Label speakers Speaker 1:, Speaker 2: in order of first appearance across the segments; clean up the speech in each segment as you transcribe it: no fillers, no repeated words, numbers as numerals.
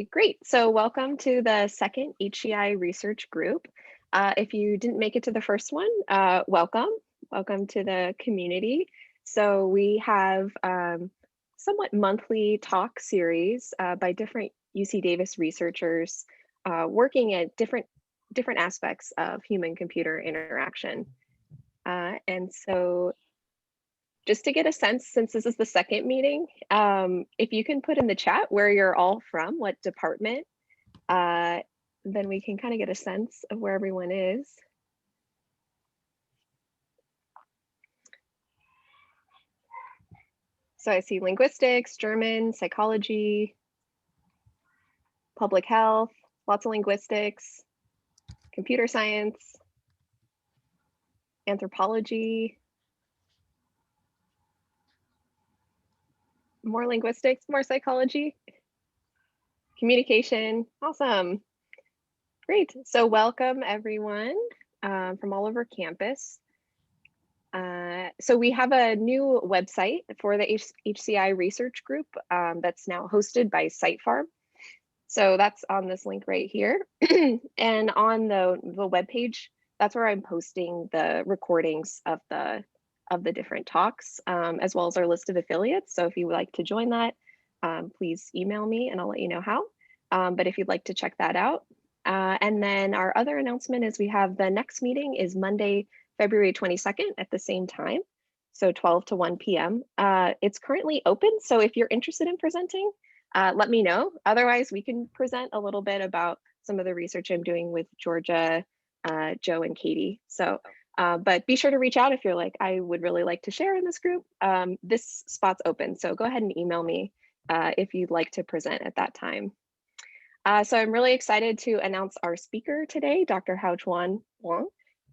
Speaker 1: Great. So welcome to the second HCI research group. If you didn't make it to the first one, welcome. Welcome to the community. So we have somewhat monthly talk series by different UC Davis researchers working at different aspects of human-computer interaction. And so just to get a sense, since this is the second meeting, if you can put in the chat where you're all from, what department, then we can kind of get a sense of where everyone is. So I see linguistics, German, psychology, public health, lots of linguistics, computer science, anthropology, more linguistics, more psychology, communication. Awesome. Great. So welcome everyone from all over campus. So we have a new website for the HCI research group that's now hosted by SiteFarm. So that's on this link right here. And on the webpage, that's where I'm posting the recordings of the different talks, as well as our list of affiliates. So if you would like to join that, please email me and I'll let you know how. But if you'd like to check that out. And then our other announcement is we have the next meeting is Monday, February 22nd at the same time. So 12 to 1 p.m. It's currently open. So if you're interested in presenting, let me know. Otherwise, we can present a little bit about some of the research I'm doing with Georgia, Joe, and Katie. So, but be sure to reach out if you're like, I would really like to share in this group. This spot's open. So go ahead and email me if you'd like to present at that time. So I'm really excited to announce our speaker today, Dr. Hao-Chuan Wang,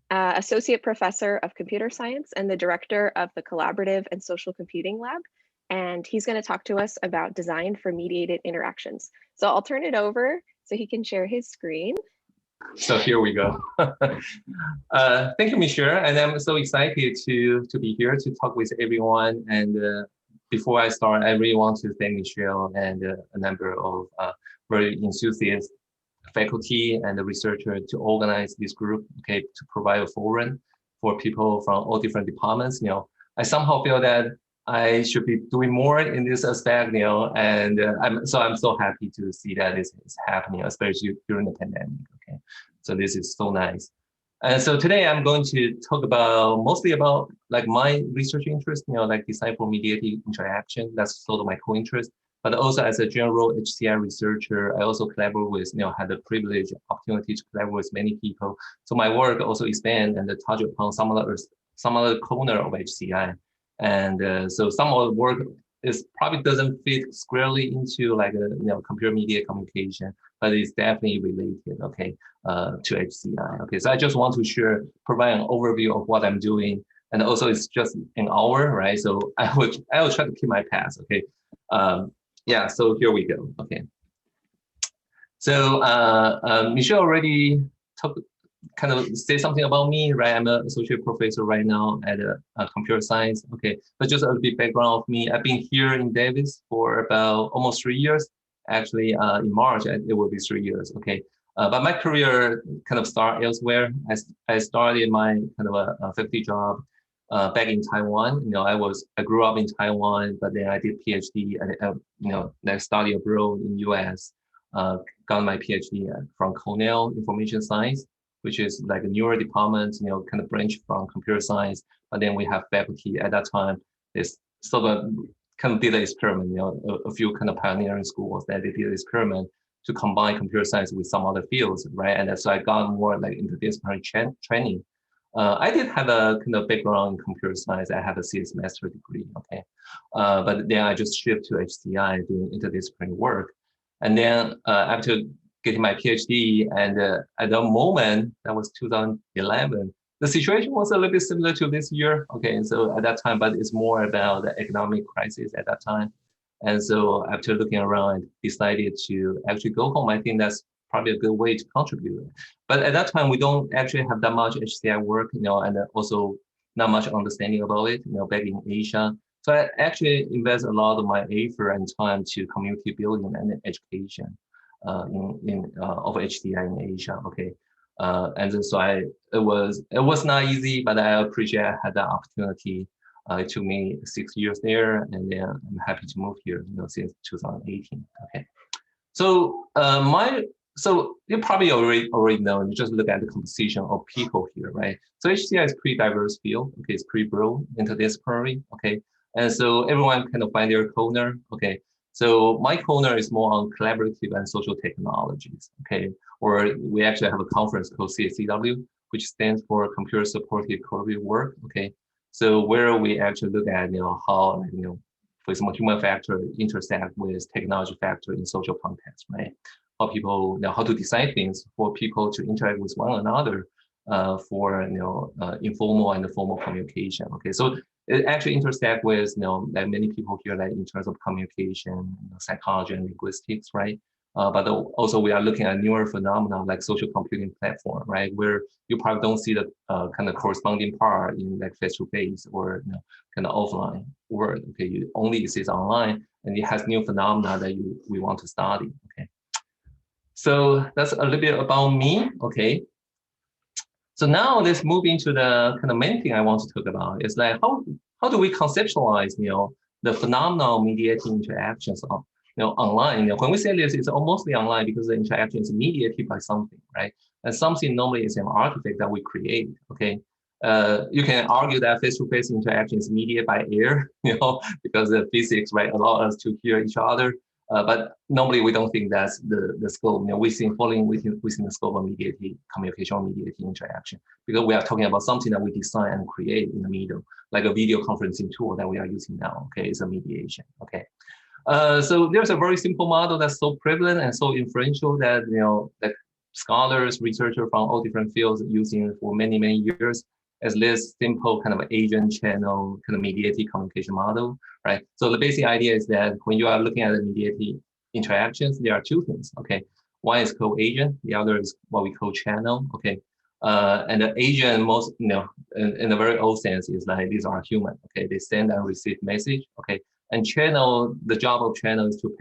Speaker 1: Associate Professor of Computer Science and the Director of the Collaborative and Social Computing Lab. And he's going to talk to us about design for mediated interactions. So I'll turn it over so he can share his screen.
Speaker 2: So here we go. Thank you, Michelle. And I'm so excited to be here to talk with everyone. And before I start, I really want to thank Michelle and a number of very enthusiastic faculty and the researcher to organize this group, okay, to provide a forum for people from all different departments. You know, I somehow feel that I should be doing more in this aspect, you know, and I'm so happy to see that this is happening, especially during the pandemic. Okay, so this is so nice. And so today I'm going to talk mostly about like my research interest, you know, like design for mediated interaction. That's sort of my co-interest. But also as a general HCI researcher, I also collaborate with, you know, had the privilege, opportunity to collaborate with many people. So my work also expand and touch upon some other corner of HCI. And so some of the work probably doesn't fit squarely into like a, you know, computer-mediated communication, but it's definitely related, okay, to HCI. Okay, so I just want to provide an overview of what I'm doing, and also it's just an hour, right? So I will try to keep my pace, okay. Yeah, so here we go. Okay. So Michelle already kind of say something about me, right? I'm an associate professor right now at computer science. Okay, but just a little bit background of me. I've been here in Davis for about almost 3 years. Actually, in March, it will be 3 years. Okay, but my career kind of started elsewhere. I started my kind of a faculty job back in Taiwan. You know, I grew up in Taiwan, but then I did PhD and you know, then studied abroad in US. Got my PhD from Cornell Information Science, which is like a newer department, you know, kind of branch from computer science. But then we have faculty at that time. This sort of kind of did an experiment, you know, a few kind of pioneering schools that they did an experiment to combine computer science with some other fields, right? And so I got more like interdisciplinary training. I did have a kind of background in computer science. I have a CS master degree, okay? But then I just shifted to HCI doing interdisciplinary work. And then after getting my PhD, and at the moment, that was 2011, the situation was a little bit similar to this year, okay? And so at that time, but it's more about the economic crisis at that time. And so after looking around, I decided to actually go home. I think that's probably a good way to contribute. But at that time, we don't actually have that much HCI work, you know, and also not much understanding about it, you know, back in Asia. So I actually invest a lot of my effort and time to community building and education. of HCI in Asia. Okay, and then so it was not easy, but I appreciate I had that opportunity. It took me 6 years there, and then I'm happy to move here, since 2018. Okay, so so you probably already know. You just look at the composition of people here, right? So HCI is pretty diverse field. Okay, it's pretty broad, interdisciplinary. Okay, and so everyone kind of find their corner. Okay, so my corner is more on collaborative and social technologies. Okay, or we actually have a conference called CSCW, which stands for Computer Supported Collaborative Work. Okay, so where we actually look at how for example human factor intersect with technology factor in social context, right? How people how to design things for people to interact with one another for informal and formal communication. Okay, so it actually intersect with like many people here, like in terms of communication, psychology and linguistics, right? But also we are looking at newer phenomena like social computing platform, right? Where you probably don't see the kind of corresponding part in like face-to-face or kind of offline world. Okay, you only exist online, and it has new phenomena that we want to study. Okay. So that's a little bit about me. Okay. So now let's move into the kind of main thing I want to talk about. Is like how do we conceptualize the phenomenal mediating interactions of online. When we say this, it's mostly online because the interaction is mediated by something, right? And something normally is an artifact that we create. Okay. You can argue that face-to-face interaction is mediated by air, because the physics, right, allow us to hear each other. But normally we don't think that's the scope. We think falling within the scope of mediated communication or mediated interaction, because we are talking about something that we design and create in the middle, like a video conferencing tool that we are using now. Okay, it's a mediation. Okay, so there's a very simple model that's so prevalent and so influential that that scholars, researchers from all different fields using for many years, as this simple kind of agent channel kind of mediated communication model, right? So the basic idea is that when you are looking at the mediated interactions, there are two things. Okay, one is called agent, the other is what we call channel. Okay, and the agent, most in a very old sense, is like these are human. Okay, they send and receive message. Okay, and channel, the job of channel is to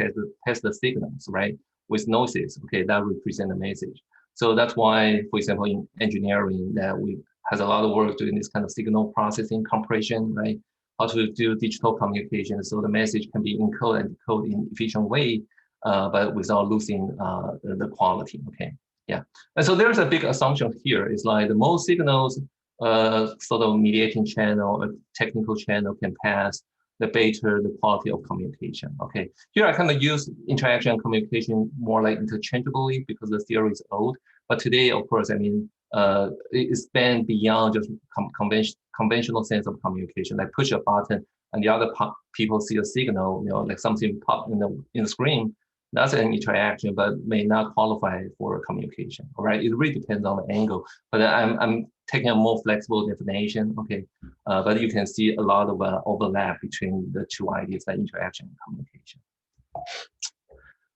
Speaker 2: pass the signals, right, with noises. Okay, that represent the message. So that's why, for example, in engineering, that we has a lot of work doing this kind of signal processing compression, right? How to do digital communication so the message can be encoded and decoded in efficient way, but without losing the quality. Okay, yeah. And so there's a big assumption here. It's like the most signals sort of mediating channel, a technical channel can pass, the better the quality of communication. Okay, here I kind of use interaction and communication more like interchangeably because the theory is old. But today, of course, I mean, it spans beyond just conventional sense of communication, like push a button and the other people see a signal, like something pop in the screen. That's an interaction, but may not qualify for communication. All right, it really depends on the angle. But I'm taking a more flexible definition. Okay, but you can see a lot of overlap between the two ideas, like interaction and communication.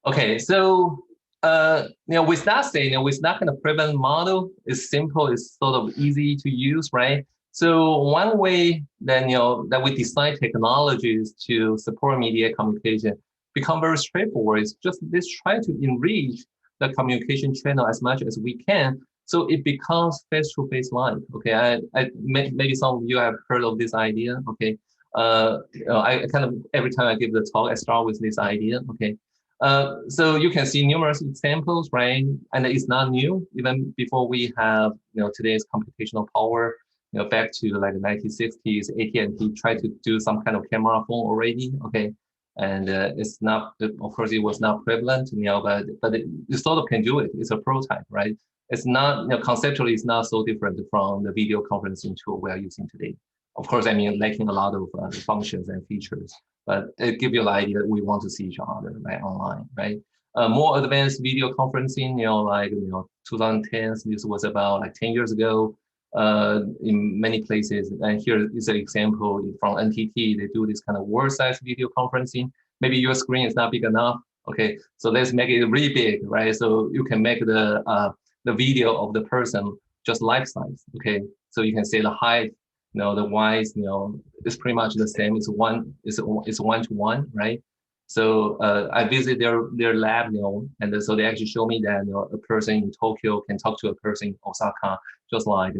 Speaker 2: Okay, so with that said, with that kind of prevalent model, it's simple, it's sort of easy to use, right? So one way then that we design technologies to support media communication become very straightforward. It's just let's try to enrich the communication channel as much as we can, so it becomes face-to-face like. Okay, maybe some of you have heard of this idea. Okay, I kind of every time I give the talk, I start with this idea. Okay. So you can see numerous examples, right? And it's not new. Even before we have, today's computational power, back to like the 1960s, AT&T tried to do some kind of camera phone already. Okay, and it's not, of course, it was not prevalent, but it sort of can do it. It's a prototype, right? It's not, conceptually, it's not so different from the video conferencing tool we are using today. Of course, I mean, lacking a lot of functions and features, but it gives you the idea that we want to see each other, right, online, right? More advanced video conferencing, like 2010s, this was about like 10 years ago in many places. And here is an example from NTT. They do this kind of world-size video conferencing. Maybe your screen is not big enough. Okay, so let's make it really big, right? So you can make the video of the person just life size. Okay, so you can say the height, the width, it's pretty much the same. It's one to one, right? So I visit their lab, and so they actually show me that a person in Tokyo can talk to a person in Osaka, just like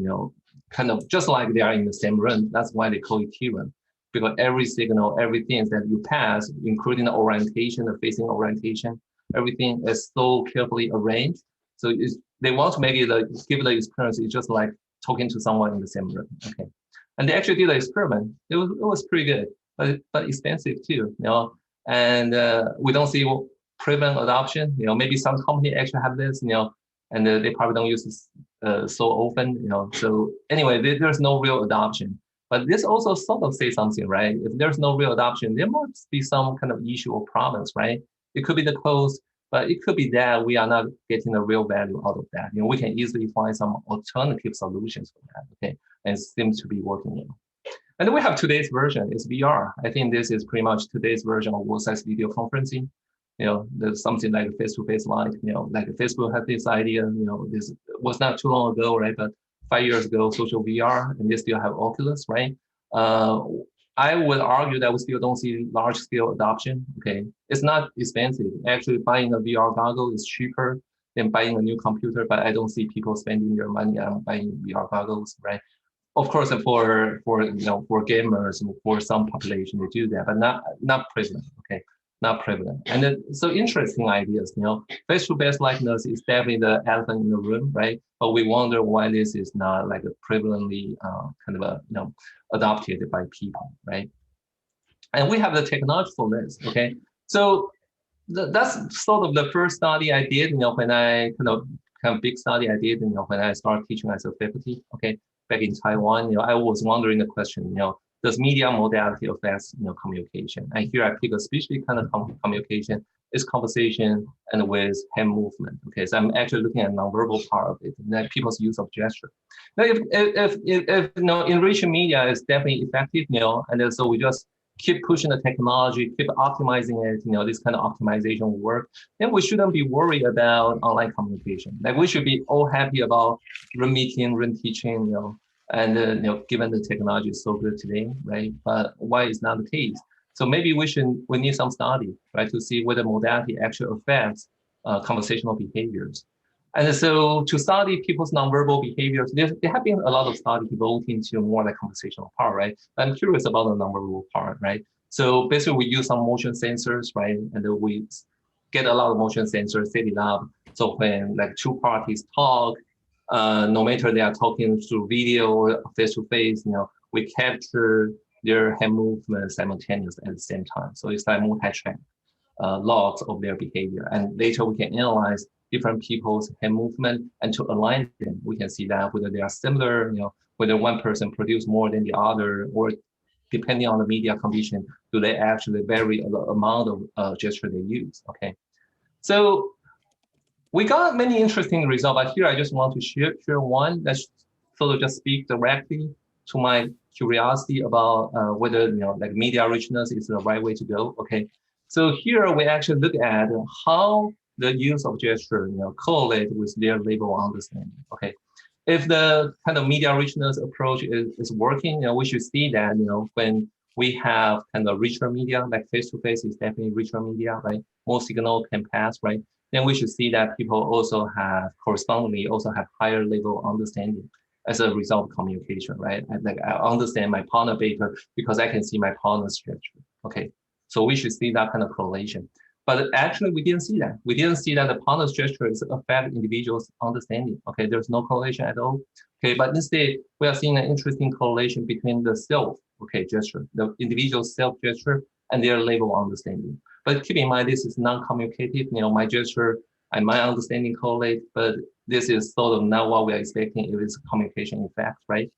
Speaker 2: kind of just like they are in the same room. That's why they call it T-room, because every signal, everything that you pass, including the orientation, the facing orientation, everything is so carefully arranged. So they want to make it give the experience. It's just like talking to someone in the same room. Okay, and they actually did an experiment. It was pretty good, but expensive too. And we don't see prevalent adoption. Maybe some company actually have this. And they probably don't use this so often. So anyway, there's no real adoption. But this also sort of says something, right? If there's no real adoption, there must be some kind of issue or problems, right? It could be the cost, but it could be that we are not getting the real value out of that. We can easily find some alternative solutions for that, okay? And it seems to be working. And then we have today's version, it's VR. I think this is pretty much today's version of world-size video conferencing. There's something like a face-to-face live, like Facebook had this idea, this was not too long ago, right? But 5 years ago, social VR, and they still have Oculus, right? I would argue that we still don't see large-scale adoption, okay? It's not expensive. Actually, buying a VR goggle is cheaper than buying a new computer, but I don't see people spending their money on buying VR goggles, right? Of course, for gamers, for some population, they do that, but not prevalent, okay? Not prevalent. And then, so interesting ideas, face-to-face likeness is definitely the elephant in the room, right? But we wonder why this is not like a prevalently kind of adopted by people, right? And we have the technology for this, okay? So that's sort of the first study I did, when I kind of big study I did, when I started teaching as a faculty, okay, back in Taiwan. I was wondering the question, does media modality affect communication? And here I pick a specific kind of communication, is conversation and with hand movement. Okay, so I'm actually looking at nonverbal part of it, like people's use of gesture. Now, if enriching media is definitely effective, and so we just keep pushing the technology, keep optimizing it, this kind of optimization will work, then we shouldn't be worried about online communication. Like we should be all happy about room meeting, room teaching, and given the technology is so good today, right? But why is not the case? So maybe we need some study, right, to see whether modality actually affects conversational behaviors. And so to study people's nonverbal behaviors, there have been a lot of studies devoting to more like conversational part, right? I'm curious about the nonverbal part, right? So basically we use some motion sensors, right? And then we get a lot of motion sensors, set it up. So when like two parties talk, no matter they are talking through video or face-to-face, we capture their hand movement simultaneously at the same time. So it's like multi-track logs of their behavior. And later we can analyze different people's hand movement, and to align them, we can see that whether they are similar, whether one person produce more than the other, or depending on the media condition, do they actually vary the amount of gesture they use, okay? So we got many interesting results, but here I just want to share one that sort of just speak directly to my curiosity about whether like media richness is the right way to go, okay? So here we actually look at how the use of gesture correlate with their label understanding, okay? If the kind of media richness approach is working, we should see that when we have kind of richer media, like face-to-face is definitely richer media, right? More signal can pass, right? Then we should see that people also have correspondingly also have higher level of understanding as a result of communication, right? I understand my partner better because I can see my partner's gesture, okay? So we should see that kind of correlation. But actually, we didn't see that. We didn't see that the partner's gesture is affect individuals' understanding. Okay, there's no correlation at all. Okay, but instead, we are seeing an interesting correlation between the self, okay, gesture, the individual's self gesture, and their level of understanding. But keep in mind, this is non-communicative. My gesture and my understanding correlate, but this is sort of not what we're expecting if it's communication effect, right?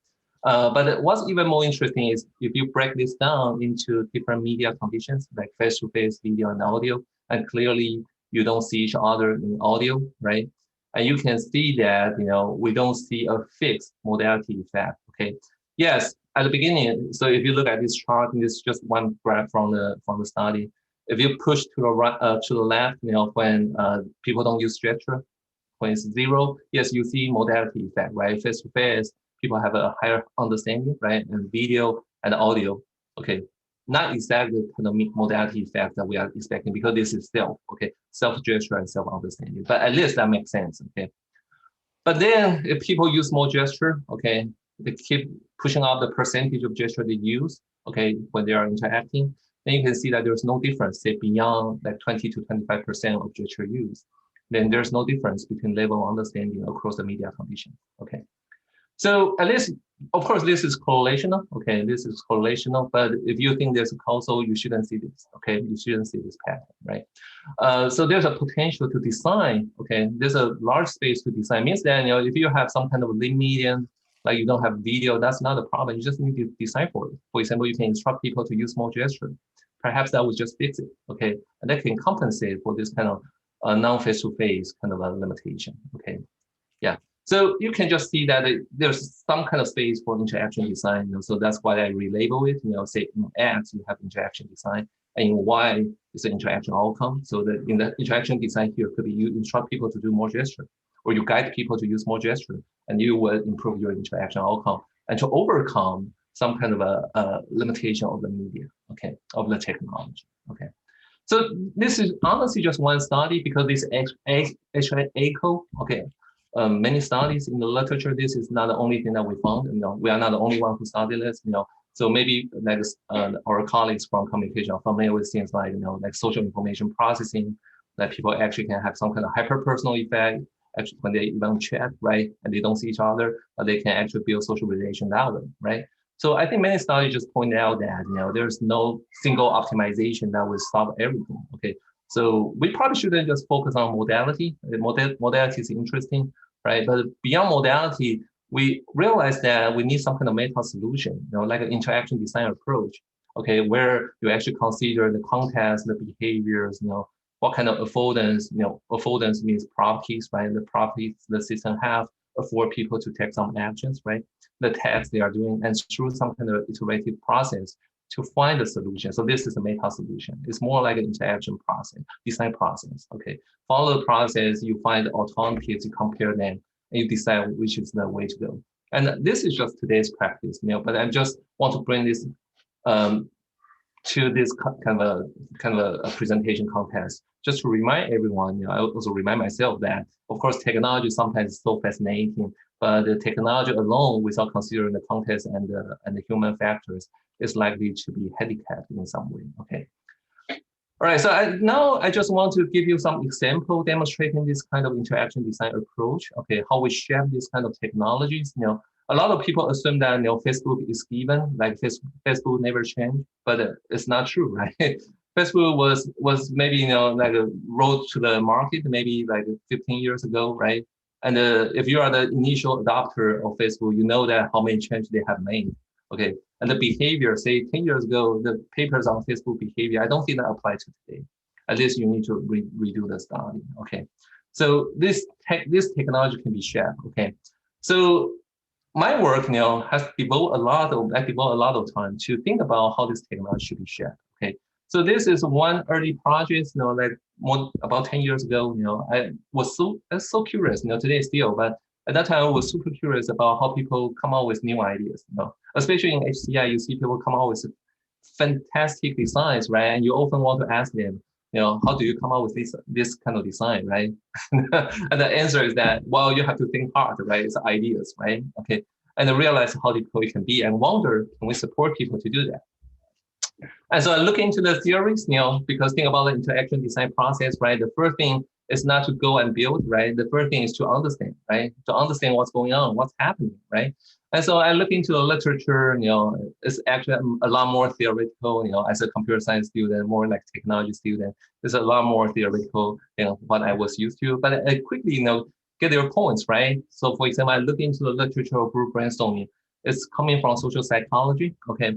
Speaker 2: But what's even more interesting is if you break this down into different media conditions, like face-to-face, video, and audio, and clearly you don't see each other in audio, right? And you can see that, we don't see a fixed modality effect, okay? Yes, at the beginning, so if you look at this chart, and this is just one graph from the study. If you push to the right, to the left, when people don't use gesture, when it's 0, yes, you see modality effect, right? Face-to-face, people have a higher understanding, right? And video and audio, okay, not exactly kind of modality effect that we are expecting because this is self gesture and self understanding. But at least that makes sense. Okay. But then if people use more gesture, okay, they keep pushing up the percentage of gesture they use, okay, when they are interacting, then you can see that there's no difference, say beyond like 20 to 25% of gesture use. Then there's no difference between level of understanding across the media condition. Okay. So at least, of course, this is correlational. Okay, this is correlational. But if you think there's a causal, you shouldn't see this. Okay, you shouldn't see this pattern, right? So there's a potential to design. Okay, there's a large space to design. Means that if you have some kind of link medium, like you don't have video, that's not a problem. You just need to design for it. For example, you can instruct people to use more gesture. Perhaps that would just fix it. Okay, and that can compensate for this kind of non-face-to-face kind of a limitation. Okay, yeah. So you can just see that there's some kind of space for interaction design. So that's why I relabel it. Say in X you have interaction design, and in Y is the interaction outcome. So that in the interaction design here could be you instruct people to do more gesture, or you guide people to use more gesture, and you will improve your interaction outcome and to overcome some kind of a limitation of the media, okay, of the technology, okay. So this is honestly just one study because this echo, okay. Many studies in the literature, this is not the only thing that we found. We are not the only one who studied this. So maybe like our colleagues from communication are familiar with things like like social information processing, that people actually can have some kind of hyper-personal effect. Actually, when they even chat, right, and they don't see each other, they can actually build social relations out of them, right? So I think many studies just point out that there's no single optimization that will solve everything. Okay. So we probably shouldn't just focus on modality. Modality is interesting, right? But beyond modality, we realize that we need some kind of meta solution, like an interaction design approach, okay, where you actually consider the context, the behaviors, what kind of affordance, affordance means properties, right? The properties the system have afford people to take some actions, right? The tasks they are doing, and through some kind of iterative process, to find a solution. So this is a meta solution. It's more like an interaction process, design process. Okay. Follow the process, you find alternatives, you compare them, and you decide which is the way to go. And this is just today's practice, but I just want to bring this to this kind of a presentation context, just to remind everyone, I also remind myself that, of course, technology sometimes is so fascinating, but the technology alone, without considering the context and the human factors, is likely to be handicapped in some way. Okay. All right. So now I just want to give you some example demonstrating this kind of interaction design approach. Okay, how we shape this kind of technologies. A lot of people assume that Facebook is given, like Facebook never changed, but it's not true, right? Facebook was maybe like a road to the market maybe like 15 years ago, right? And if you are the initial adopter of Facebook, you know that how many changes they have made. Okay, and the behavior, say 10 years ago, the papers on Facebook behavior, I don't think that apply to today. At least you need to redo the study. Okay, so this technology can be shared. Okay, so my work has devoted a lot of time to think about how this technology should be shared. Okay, so this is one early project. Like about 10 years ago. I was so curious. Today still, but at that time I was super curious about how people come up with new ideas. Especially in HCI, you see people come out with fantastic designs, right? And you often want to ask them, how do you come up with this kind of design, right? And the answer is that, well, you have to think hard, right? It's ideas, right? Okay, and realize how difficult it can be, and wonder, can we support people to do that? And so I look into the theories, because think about the interaction design process, right? The first thing is not to go and build, right? The first thing is to understand, right? To understand what's going on, what's happening, right? And so I look into the literature, it's actually a lot more theoretical, as a computer science student, more like technology student, there's a lot more theoretical than what I was used to. But I quickly, get their points, right? So for example, I look into the literature of group brainstorming. It's coming from social psychology, okay?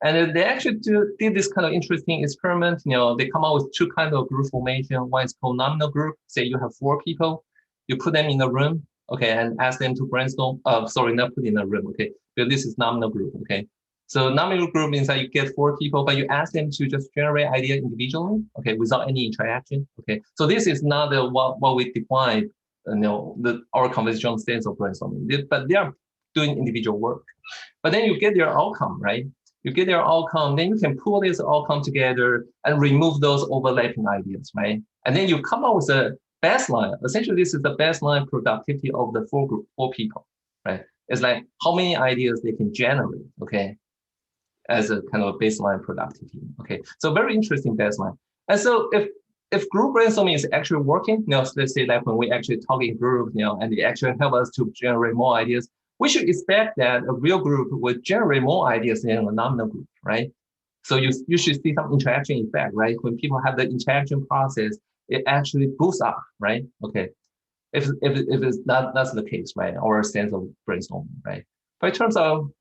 Speaker 2: And they actually did this kind of interesting experiment. They come out with two kinds of group formation. One is called nominal group. Say you have 4 people, you put them in a room, okay, and ask them to brainstorm. Sorry, not put in a room, okay, but this is nominal group, okay. So nominal group means that you get 4 people, but you ask them to just generate idea individually, okay, without any interaction, okay. So this is not what we define, our conventional stance of brainstorming, but they are doing individual work. But then you get their outcome, right? You get their outcome, then you can pull this outcome together and remove those overlapping ideas, right? And then you come up with a baseline. Essentially, this is the baseline productivity of the four people, right? It's like how many ideas they can generate, okay, as a kind of a baseline productivity, okay? So very interesting baseline. And so if group brainstorming is actually working, let's say that when we actually talk in group, and they actually help us to generate more ideas, we should expect that a real group would generate more ideas than a nominal group, right? So you should see some interaction effect, right? When people have the interaction process, it actually boosts up, right? Okay. If it's not that's the case, right? Our sense of brainstorming, right? But in terms of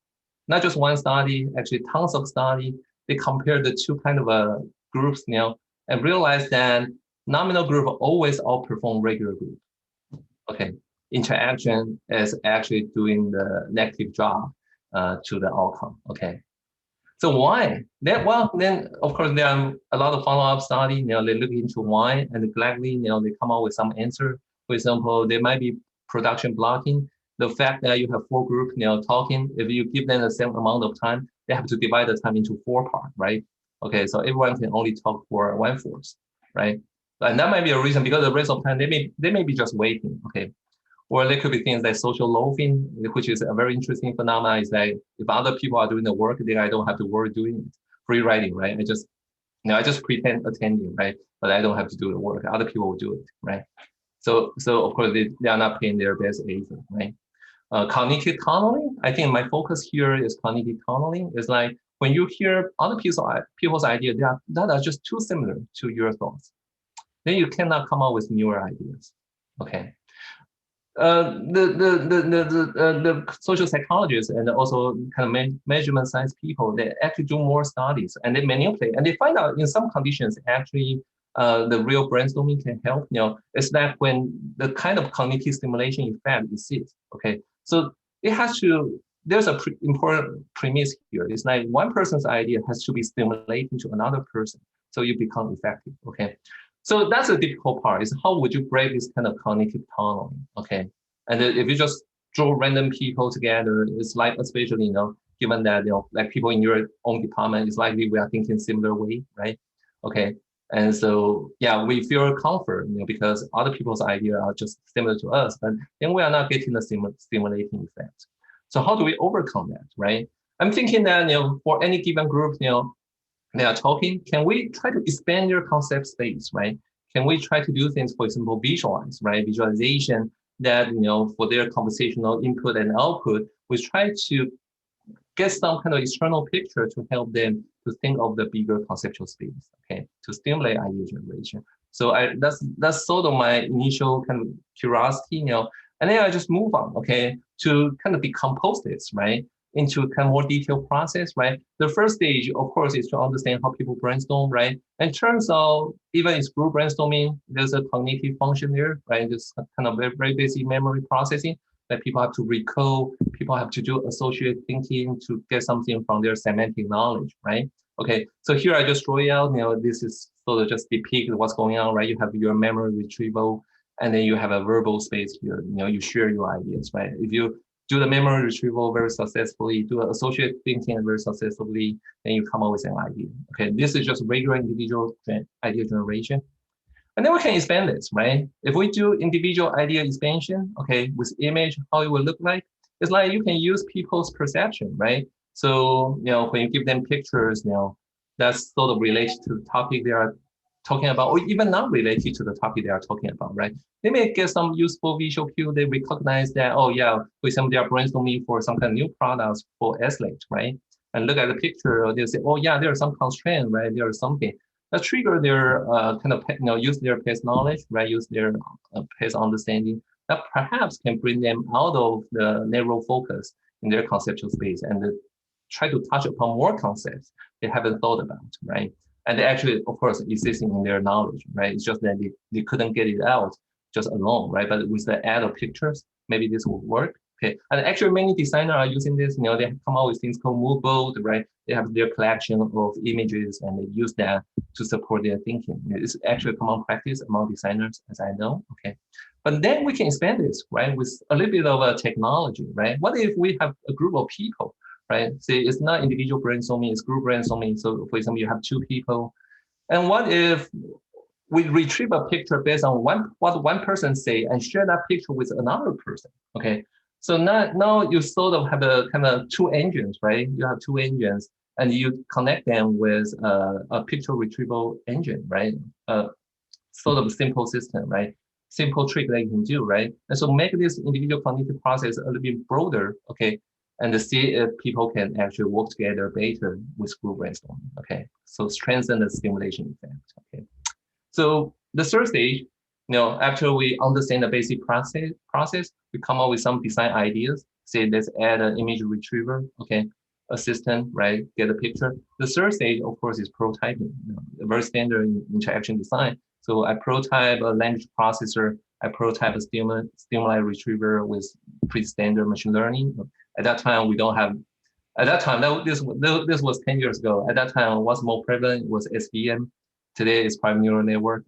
Speaker 2: not just one study, actually tons of study, they compare the two kind of groups, and realize that nominal group always outperform regular group. Okay. Interaction is actually doing the negative job to the outcome. Okay, so why? Then of course there are a lot of follow-up study. They look into why, and gladly they come up with some answer. For example, there might be production blocking. The fact that you have four groups talking, if you give them the same amount of time, they have to divide the time into 4 parts, right? Okay, so everyone can only talk for 1/4, right? And that might be a reason because the rest of time they may be just waiting. Okay. Or there could be things like social loafing, which is a very interesting phenomenon. Is that if other people are doing the work, then I don't have to worry doing it. Free writing, right? I just pretend attending, right? But I don't have to do the work. Other people will do it, right? So of course they are not paying their best either, right? Cognitive tunneling. I think my focus here is cognitive tunneling. It's like when you hear other people's ideas that are just too similar to your thoughts, then you cannot come up with newer ideas. Okay. The social psychologists and also kind of measurement science people, they actually do more studies and they manipulate and they find out in some conditions actually the real brainstorming can help. It's that when the kind of cognitive stimulation effect exists. Okay, so it has to. There's a important premise here. It's like one person's idea has to be stimulating to another person, so you become effective. Okay. So that's the difficult part is how would you break this kind of cognitive tunneling, okay? And if you just draw random people together, it's like, especially, given that, like people in your own department, it's likely we are thinking similar way, right? Okay. And so, yeah, we feel comfort, because other people's ideas are just similar to us, but then we are not getting the stimulating effect. So how do we overcome that, right? I'm thinking that, for any given group, they are talking, can we try to expand your concept space, right? Can we try to do things, for example, visualize, right? Visualization that, for their conversational input and output, we try to get some kind of external picture to help them to think of the bigger conceptual space, okay? To stimulate idea generation. So that's sort of my initial kind of curiosity, and then I just move on, okay, to kind of decompose this, right? Into a kind of more detailed process, right? The first stage, of course, is to understand how people brainstorm, right? And turns out, even in group brainstorming, there's a cognitive function there, right? Just kind of very, very basic memory processing that people have to recall, people have to do associative thinking to get something from their semantic knowledge, right? Okay, so here I just draw it out, this is sort of just depict what's going on, right? You have your memory retrieval, and then you have a verbal space here, you share your ideas, right? If you do the memory retrieval very successfully, do associative thinking very successfully, then you come up with an idea. Okay, this is just regular individual idea generation. And then we can expand this, right? If we do individual idea expansion, okay, with image, how it will look like, it's like you can use people's perception, right? So, when you give them pictures, that's sort of related to the topic they are talking about, or even not related to the topic they are talking about, right? They may get some useful visual cue. They recognize that, oh yeah, for example, they are brainstorming for some kind of new products for athlete, right? And look at the picture, they'll say, oh yeah, there are some constraints, right? There is something that trigger their kind of, use their past knowledge, right? Use their past understanding that perhaps can bring them out of the narrow focus in their conceptual space and try to touch upon more concepts they haven't thought about, right? And they actually, of course, existing in their knowledge, right? It's just that they couldn't get it out just alone, right? But with the add of pictures, maybe this will work. Okay, and actually many designers are using this, they have come out with things called mood board, right? They have their collection of images and they use that to support their thinking. It's actually a common practice among designers, as I know, okay? But then we can expand this, right? With a little bit of a technology, right? What if we have a group of people, right? See, it's not individual brainstorming, it's group brainstorming. So for example, you have two people. And what if we retrieve a picture based on what one person say and share that picture with another person, okay? So now you sort of have a kind of two engines, right? You have two engines and you connect them with a picture retrieval engine, right? Sort of simple system, right? Simple trick that you can do, right? And so make this individual cognitive process a little bit broader, okay? And see if people can actually work together better with group brainstorming, okay? So strengthen the stimulation effect, okay? So the third stage, after we understand the basic process, we come up with some design ideas. Say, let's add an image retriever, okay, assistant, right? Get a picture. The third stage, of course, is prototyping. A very standard interaction design. So I prototype a language processor. I prototype a stimuli retriever with pretty standard machine learning. At that time, we don't have. At that time, this was 10 years ago. At that time, what's more prevalent was SVM. Today it's probably neural network.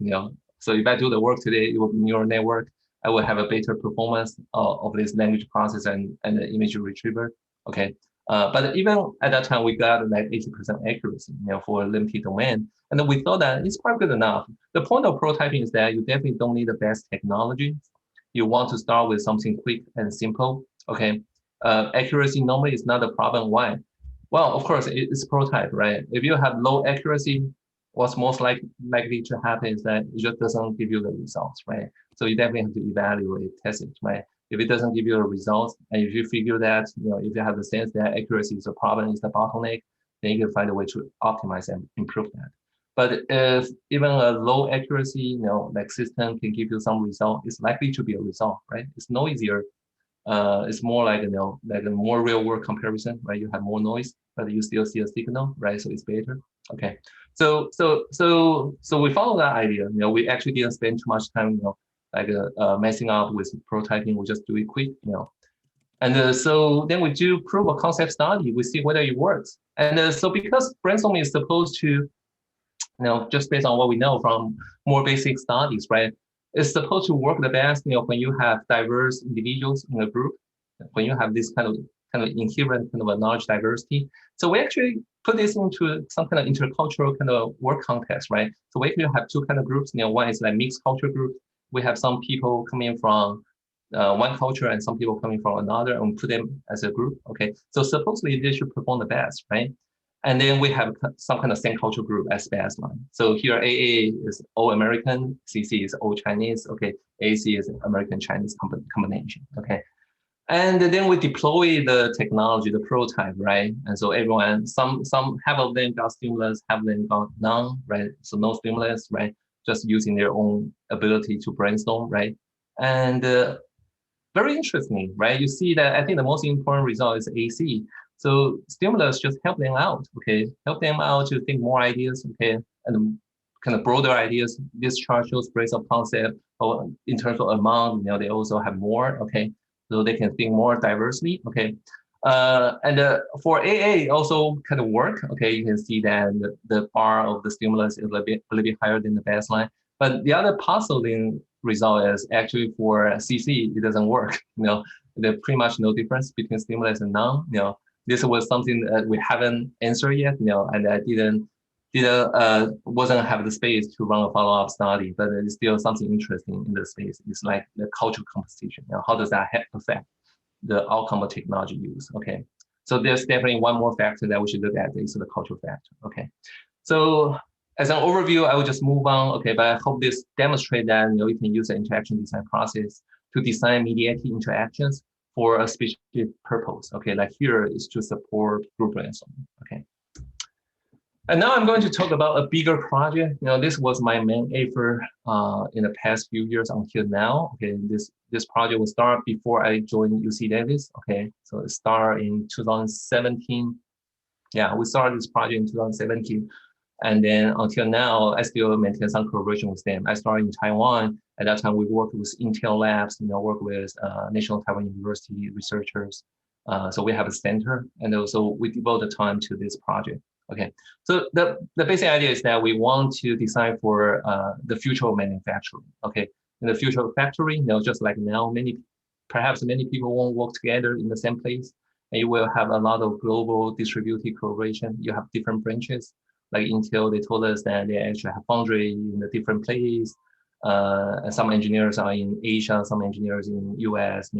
Speaker 2: So if I do the work today, it will be neural network. I will have a better performance of this language processor and the image retriever. Okay. But even at that time, we got like 80% accuracy, for a limited domain. And then we thought that it's quite good enough. The point of prototyping is that you definitely don't need the best technology. You want to start with something quick and simple. Okay. Accuracy normally is not a problem. Why? Well, of course, it's prototype, right? If you have low accuracy, what's most likely to happen is that it just doesn't give you the results, right? So you definitely have to evaluate, test it, right? If it doesn't give you a result, and if you figure that, if you have the sense that accuracy is a problem, is the bottleneck, then you can find a way to optimize and improve that. But if even a low accuracy, like system can give you some result, it's likely to be a result, right? It's noisier. It's more like like a more real world comparison, right? You have more noise, but you still see a signal, right? So it's better. Okay. So we follow that idea. We actually didn't spend too much time, messing up with prototyping. We just do it quick, And so then we do proof of concept study. We see whether it works. And so because brainstorming is supposed to, just based on what we know from more basic studies, right? It's supposed to work the best, when you have diverse individuals in a group, when you have this kind of inherent kind of a knowledge diversity. So we actually put this into some kind of intercultural kind of work context, right? So we actually have two kind of groups. One is like mixed culture group. We have some people coming from one culture and some people coming from another, and put them as a group. Okay, so supposedly they should perform the best, right? And then we have some kind of same culture group as baseline. So here AA is all American, CC is all Chinese. Okay, AC is American Chinese combination. Okay. And then we deploy the technology, the prototype, right? And so everyone, some half of them got stimulus, half of them got none, right? So no stimulus, right? Just using their own ability to brainstorm, right? And very interesting, right? You see that I think the most important result is AC. So stimulus just help them out, okay? Help them out to think more ideas, okay? And kind of broader ideas. This chart shows breadth of concept, or in terms of amount, they also have more, okay? So they can think more diversely, okay? And for AA also kind of work, okay? You can see that the bar of the stimulus is a little bit higher than the baseline. But the other puzzling result is actually for CC, it doesn't work. There's pretty much no difference between stimulus and none. This was something that we haven't answered yet, and I wasn't have the space to run a follow-up study, but it's still something interesting in the space. It's like the cultural composition. How does that affect the outcome of technology use? Okay, so there's definitely one more factor that we should look at, is the cultural factor. Okay, so as an overview, I will just move on. Okay, but I hope this demonstrates that you can use the interaction design process to design mediated interactions for a specific purpose. Okay, like here is to support group brainstorming. Okay. And now I'm going to talk about a bigger project. This was my main effort in the past few years until now. Okay, this project was started before I joined UC Davis. Okay, so it started in 2017. Yeah, we started this project in 2017. And then until now, I still maintain some collaboration with them. I started in Taiwan. At that time, we worked with Intel labs, work with National Taiwan University researchers. So we have a center, and also we devote the time to this project. Okay, so the basic idea is that we want to design for the future of manufacturing. Okay, in the future of factory, just like now, perhaps many people won't work together in the same place. and you will have a lot of global distributed collaboration. You have different branches. Like Intel, they told us that they actually have foundry in a different place. And some engineers are in Asia, some engineers in US,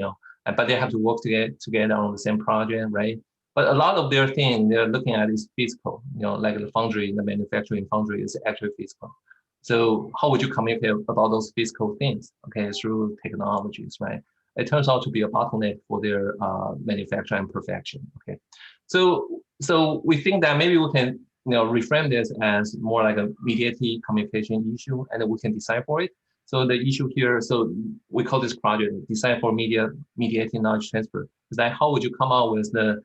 Speaker 2: but they have to work together on the same project, right? But a lot of their thing they're looking at is physical, like the foundry, the manufacturing foundry is actually physical. So how would you communicate about those physical things, okay, through technologies, right? It turns out to be a bottleneck for their manufacturing and perfection, okay? So we think that maybe we can reframe this as more like a mediated communication issue, and then we can design for it. So the issue here, so we call this project design for mediated knowledge transfer. Is that how would you come out with the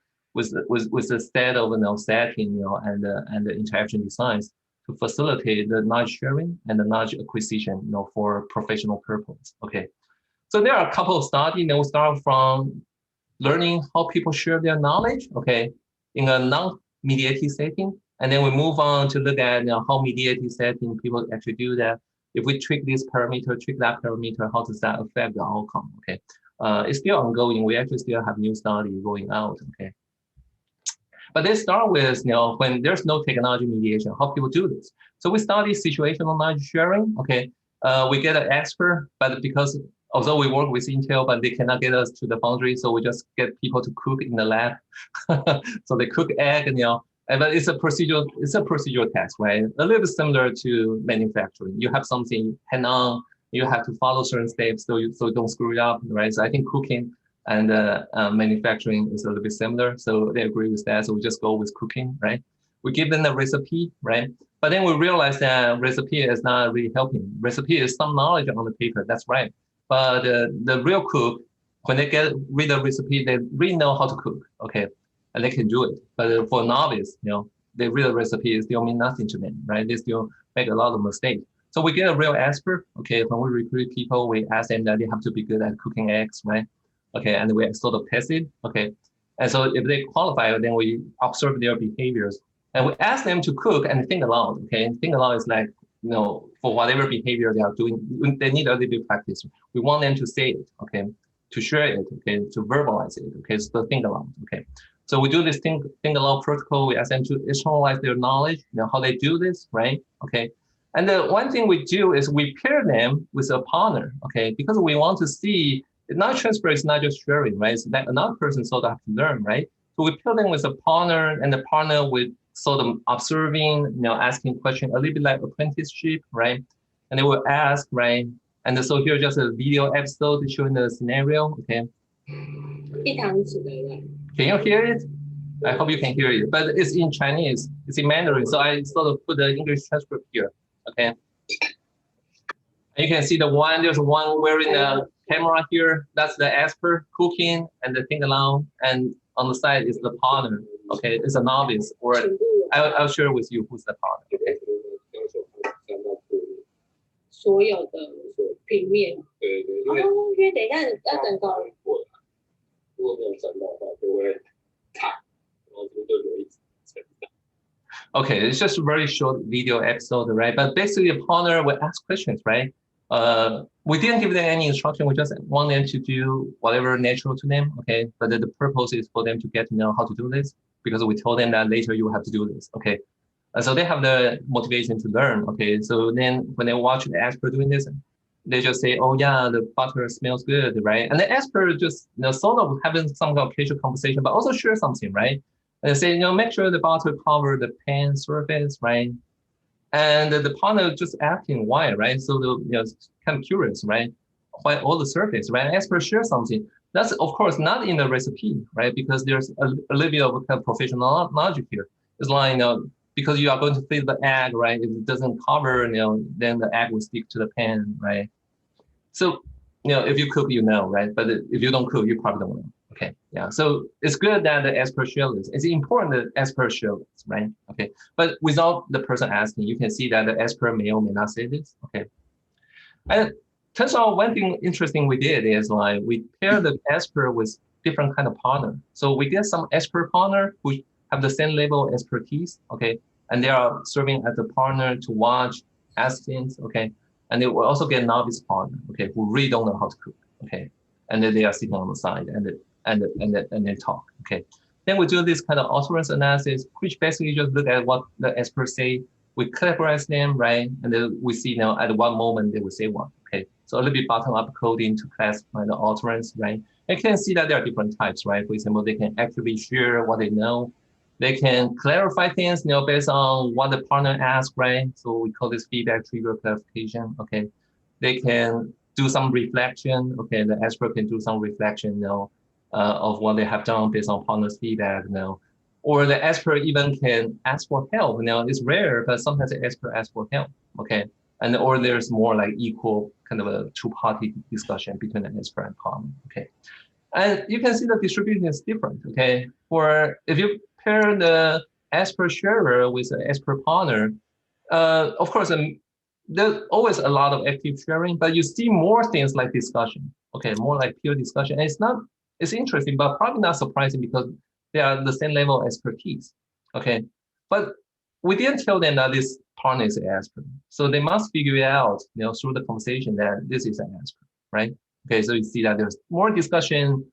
Speaker 2: state of setting, and the interaction designs to facilitate the knowledge sharing and the knowledge acquisition, for professional purpose. Okay, so there are a couple of studies. We start from learning how people share their knowledge, okay, in a non-mediated setting, and then we move on to look at how mediated setting people actually do that. If we tweak this parameter, tweak that parameter, how does that affect the outcome? Okay, it's still ongoing. We actually still have new study going out. Okay. But they start with, when there's no technology mediation, how people do this. So we study situational knowledge sharing. Okay, we get an expert, but because although we work with Intel, but they cannot get us to the foundry, so we just get people to cook in the lab. So they cook egg, but it's a procedural task, right? A little bit similar to manufacturing. You have something hand-on, you have to follow certain steps so you don't screw it up, right? So I think cooking and manufacturing is a little bit similar. So they agree with that. So we just go with cooking, right? We give them a recipe, right? But then we realize that recipe is not really helping. Recipe is some knowledge on the paper, that's right. But the real cook, when they read the recipe, they really know how to cook, okay? And they can do it. But for novice, they read the recipe, it still mean nothing to them, right? They still make a lot of mistakes. So we get a real expert, okay? When we recruit people, we ask them that they have to be good at cooking eggs, right? Okay, and we sort of test it, okay? And so if they qualify, then we observe their behaviors. And we ask them to cook and think aloud, okay? And think aloud is like, for whatever behavior they are doing, they need a little bit of practice. We want them to say it, okay? To share it, okay? To verbalize it, okay? So think aloud, okay? So we do this think aloud protocol. We ask them to externalize their knowledge, how they do this, right? Okay. And the one thing we do is we pair them with a partner, okay? Because we want to see, knowledge transfer is not just sharing, right? It's that another person sort of have to learn, right? So we pair them with a partner, and the partner with sort of observing, asking questions, a little bit like apprenticeship, right? And they will ask, right? And so here's just a video episode showing the scenario, okay? Can you hear it? I hope you can hear it, but it's in Chinese, it's in Mandarin, so I sort of put the English transcript here, okay? And you can see there's one wearing a camera here, that's the expert cooking and the think aloud, and on the side is the partner, okay? It's a novice, or I'll share with you who's the partner, okay?
Speaker 3: 所有的平面，对，因为等一下要等到，如果没有转到的话，就会卡，然后就有一层。
Speaker 2: Okay, it's just a very short video episode, right? But basically, the partner will ask questions, right? We didn't give them any instruction. We just want them to do whatever natural to them, okay? But the purpose is for them to get to know how to do this, because we told them that later you have to do this, okay? So they have the motivation to learn, okay? So then when they watch the expert doing this, they just say, oh yeah, the butter smells good, right? And the expert just sort of having some kind of casual conversation, but also share something, right? And they say, make sure the butter cover the pan surface, right? And the partner just asking why, right? So kind of curious, right? Why all the surface, right? And expert share something. That's of course not in the recipe, right? Because there's a little bit of kind of professional logic here. It's like, because you are going to feed the egg, right? If it doesn't cover, then the egg will stick to the pan, right? So, if you cook, right? But if you don't cook, you probably don't know. Okay, yeah. So it's good that the expert share this. It's important that expert share this, right? Okay, but without the person asking, you can see that the expert may or may not say this. Okay, and turns out one thing interesting we did is like we pair the expert with different kind of partner. So we get some expert partner who have the same level of expertise, okay? And they are serving as a partner to watch, ask things, okay? And they will also get novice partner, okay, who really don't know how to cook, okay? And then they are sitting on the side and then talk, Okay. Then we do this kind of utterance analysis, which basically just look at what the experts say. We categorize them, right? And then we see now at one moment they will say what. Okay. So a little bit bottom-up coding to classify the utterance, right? You can see that there are different types, right? For example, they can actively share what they know. They can clarify things, based on what the partner asked, right? So we call this feedback trigger clarification. Okay. They can do some reflection. Okay. The expert can do some reflection, of what they have done based on partner's feedback, or the expert even can ask for help. It's rare, but sometimes the expert asks for help. Okay. And or there's more like equal kind of a two-party discussion between the expert and partner. Okay. And you can see the distribution is different. Okay. For if you pair the expert sharer with the expert partner, of course, there's always a lot of active sharing, but you see more things like discussion. Okay. More like pure discussion. And it's interesting, but probably not surprising because they are the same level of expertise. Okay. But we didn't tell them that this partner is an expert. So they must figure it out, through the conversation that this is an expert, right? Okay. So you see that there's more discussion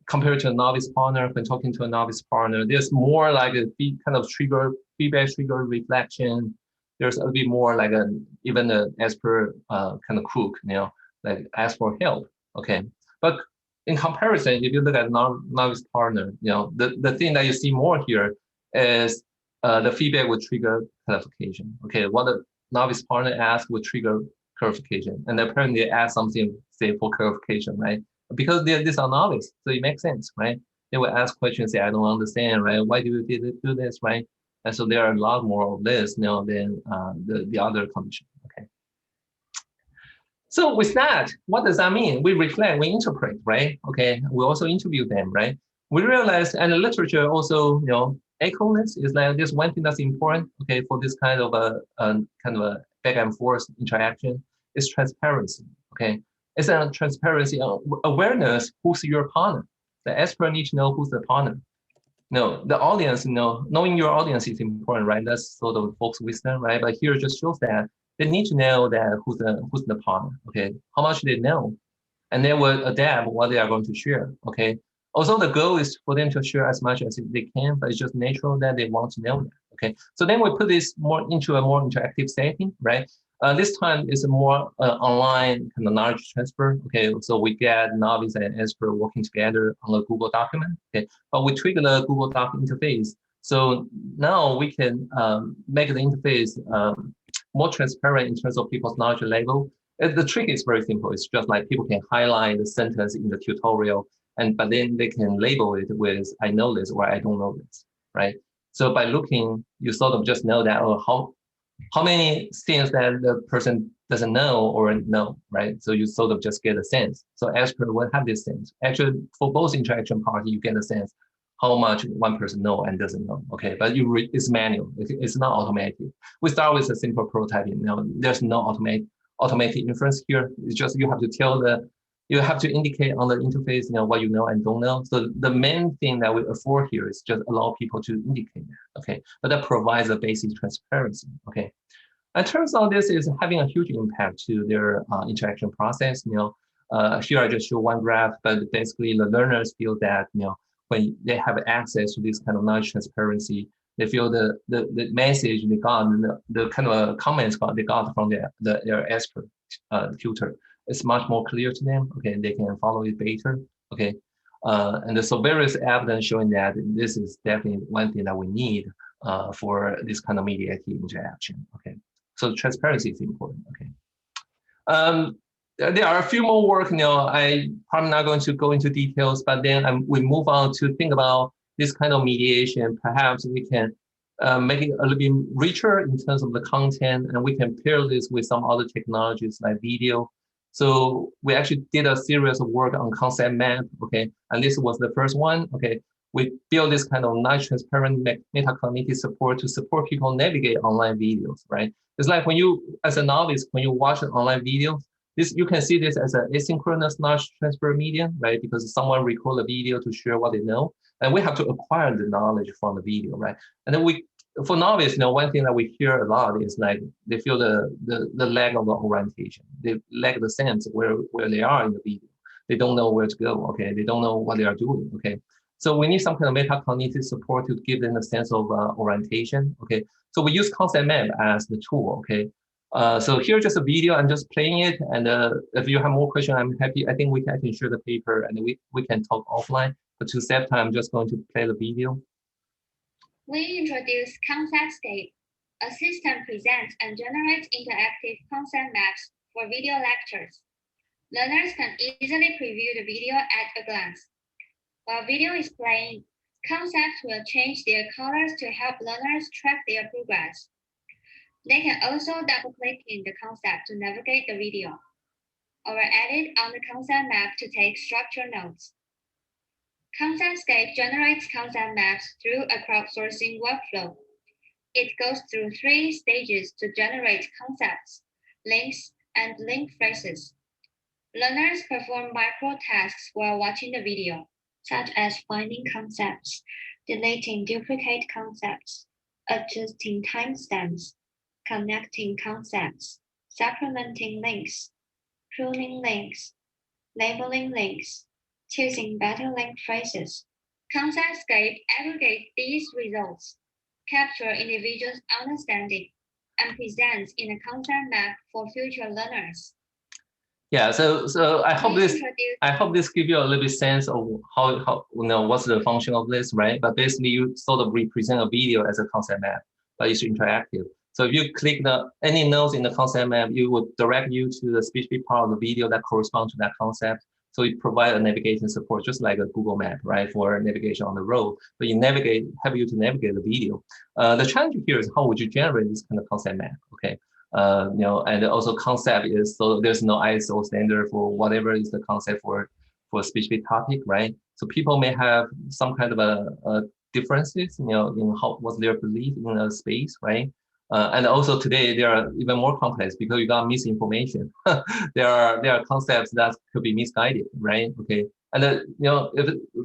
Speaker 2: compared to a novice partner. When talking to a novice partner, there's more like a kind of feedback trigger reflection. There's a little bit more like even an expert kind of cook, like ask for help. Okay. But in comparison, if you look at novice partner, the thing that you see more here is the feedback would trigger clarification. Okay, what the novice partner asks would trigger clarification, and apparently they ask something, say, for clarification, right? Because these are novice, so it makes sense, right? They will ask questions, say, I don't understand, right? Why do you do this, right? And so there are a lot more of this, than the other condition. Okay. So with that, what does that mean? We reflect, we interpret, right? Okay, we also interview them, right? We realize, and the literature also, echo this is like this one thing that's important, okay, for this kind of a back and forth interaction is transparency, okay? It's a transparency, awareness, who's your partner. The expert needs to know who's the partner. No, the audience, knowing your audience is important, right? That's sort of folks' wisdom, right? But here it just shows that they need to know that who's the partner, okay? How much they know, and they will adapt what they are going to share, okay? Also, the goal is for them to share as much as they can, but it's just natural that they want to know that, okay? So then we put this into a more interactive setting, right? This time is a more online kind of knowledge transfer, okay? So we get novice and expert working together on a Google document, okay? But we trigger the Google Doc interface. So now we can make the interface more transparent in terms of people's knowledge level. The trick is very simple. It's just like people can highlight the sentence in the tutorial, but then they can label it with I know this or I don't know this, right? So by looking, you sort of just know that how many things that the person doesn't know or know, right? So you sort of just get a sense. So expert will have this sense. Actually, for both interaction parties, you get a sense how much one person know and doesn't know, okay? But it's manual, it's not automatic. We start with a simple prototyping. There's no automatic inference here. It's just you have to indicate on the interface, what you know and don't know. So the main thing that we afford here is just allow people to indicate that, okay? But that provides a basic transparency, okay? In terms of this is having a huge impact to their interaction process. Here I just show one graph, but basically the learners feel that, when they have access to this kind of knowledge transparency, they feel the message they got, the kind of comments they got from their expert tutor is much more clear to them. Okay, they can follow it better. Okay, and so various evidence showing that this is definitely one thing that we need for this kind of mediated interaction. Okay, so transparency is important. Okay. There are a few more work. I'm probably not going to go into details, but then we move on to think about this kind of mediation. Perhaps we can make it a little bit richer in terms of the content, and we can pair this with some other technologies like video. So we actually did a series of work on concept map, okay? And this was the first one, okay? We built this kind of nice transparent meta-cognitive support to support people navigate online videos, right? It's like when you, as a novice, when you watch an online video, you can see this as an asynchronous knowledge transfer medium, right? Because someone record a video to share what they know, and we have to acquire the knowledge from the video, right? And then for novice, one thing that we hear a lot is like they feel the lack of the orientation. They lack the sense where they are in the video. They don't know where to go, okay? They don't know what they are doing, okay? So we need some kind of metacognitive support to give them a sense of orientation. Okay, so we use concept map as the tool. Okay, so here's just a video. I'm just playing it, and if you have more questions, I'm happy. I think I can share the paper, and we can talk offline. But to save time, I'm just going to play the video.
Speaker 4: We introduce ConceptScape. A system presents and generates interactive concept maps for video lectures. Learners can easily preview the video at a glance. While video is playing, concepts will change their colors to help learners track their progress. They can also double-click in the concept to navigate the video, or edit on the concept map to take structure notes. ConceptScape generates concept maps through a crowdsourcing workflow. It goes through 3 stages to generate concepts, links, and link phrases. Learners perform micro tasks while watching the video, such as finding concepts, deleting duplicate concepts, adjusting timestamps, connecting concepts, supplementing links, pruning links, labeling links, choosing better link phrases. ConceptScape aggregates these results, capture individuals' understanding, and presents in a concept map for future learners.
Speaker 2: Yeah, so I hope this gives you a little bit sense of how what's the function of this, right? But basically, you sort of represent a video as a concept map, but it's interactive. So if you click any nodes in the concept map, it would direct you to the specific part of the video that corresponds to that concept. So it provides a navigation support, just like a Google map, right, for navigation on the road. But help you to navigate the video. The challenge here is how would you generate this kind of concept map? Okay, and also concept is, so there's no ISO standard for whatever is the concept for a specific topic, right? So people may have some kind of a differences, in what's their belief in a space, right? And also today they are even more complex because you got misinformation. there are concepts that could be misguided, right? Okay, and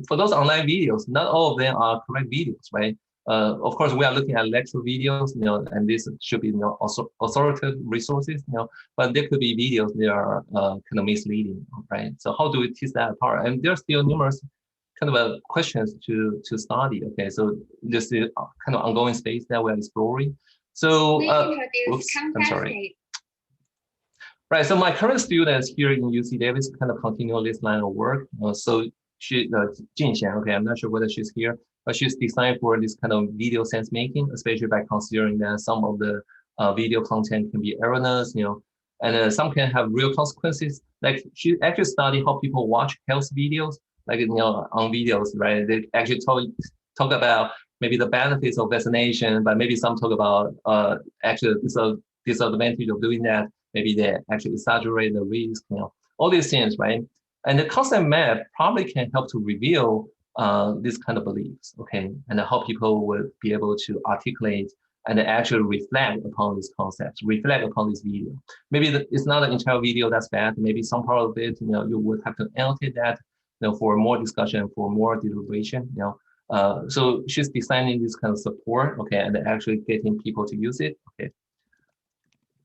Speaker 2: for those online videos, not all of them are correct videos, right? Of course, we are looking at lecture videos, and this should be also authoritative resources, but there could be videos that are kind of misleading, right? So how do we tease that apart? And there are still numerous kind of questions to study. Okay, so this is kind of ongoing space that we're exploring. So, I'm sorry. Right, so my current students here in UC Davis kind of continue this line of work. So she, Jinxian, okay, I'm not sure whether she's here, but she's designed for this kind of video sense making, especially by considering that some of the video content can be erroneous, and some can have real consequences. Like she actually studied how people watch health videos, like on videos, right? They actually talk about maybe the benefits of vaccination, but maybe some talk about actually disadvantage of doing that. Maybe they actually exaggerate the risk, all these things, right? And the concept map probably can help to reveal these kind of beliefs, okay? And how people will be able to articulate and actually reflect upon these concepts, reflect upon this video. Maybe it's not an entire video that's bad. Maybe some part of it, you would have to annotate that, for more discussion, for more deliberation, so she's designing this kind of support, okay, and actually getting people to use it, okay.